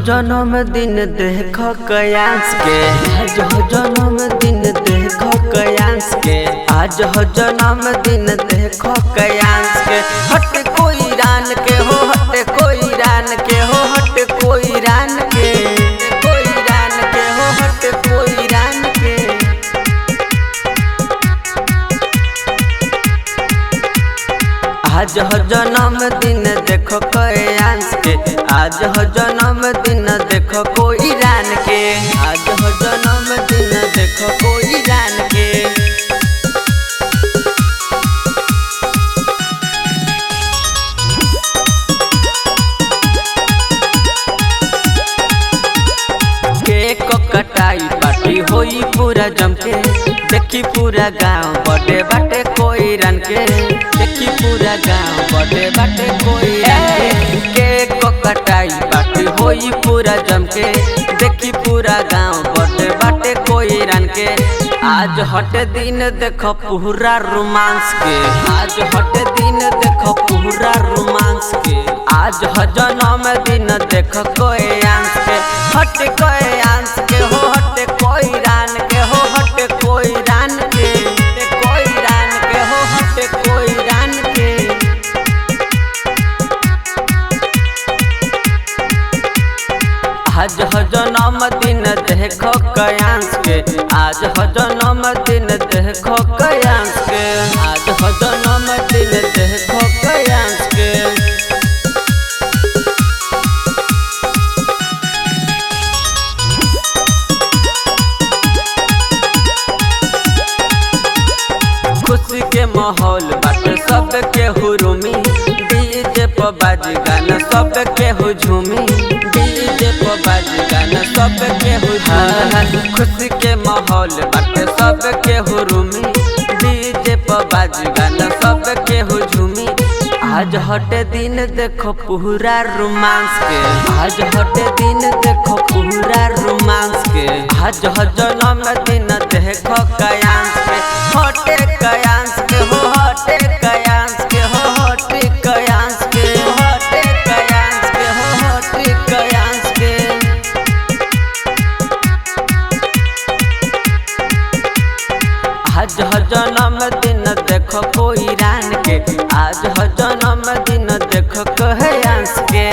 जन्मदिन देखो कयांस के, आज हो जन्मदिन देखो कयांस के, आज हो जन्मदिन देखो कयांस के। हट कोई रान के हो, हट कोई रान के हो, हट कोई रान के, कोई रान के हो, हट कोई रान के। आज हो जन्मदिन देखो कयांस के, आज हो जन्मदिन देखो कोई रान के, आज हो जन्मदिन देखो कोई रान के। केक कटाई पार्टी होई पूरा जमके, देखी पूरा गांव बड़े बाटे कोई रन के, देखी पूरा गांव बड़े बाटे कोई रन के। केक कटाई पार्टी होई पूरा जमके, देखी पूरा गांव बड़े बाटे कोई रन के। आज हट दिन देखो पूरा रोमांस के, आज हट दिन देखो पूरा रोमांस के। आज हो जन्मदिन देखो कोई आंस के, हट कोई आंस के हो, हट कोई रान के हो, हट कोई रान के, कोई रान के हो, हट कोई रान के। आज हो जन्मदिन देखो कयांस के, आज हो जन्मदिन देखो कयांस के, आज हो जन्मदिन देखो कयांस के। खुशी के माहौल बाटे सब के हुरूमी, डीजे पर बाजी गाना सब के हुझूमी, डीजे पर बाजी गाना सब के हुझूमी। खुशी के माहौल बाटे सब के हुरूमी, डीजे पर बाजी गाना सब के हुझूमी। आज हट दिन देखो पूरा रोमांस के, आज हट दिन देखो पूरा रोमांस के। आज हो जन्मदिन देखो कयांस के, हटे कयांस के हो, हटे कयांस के हो, हटे कयांस के, हटे कयांस के हो, हटे कयांस के। आज हो जन्मदिन देखो कोई रान के, आज हो जन्मदिन देखो कयांस के।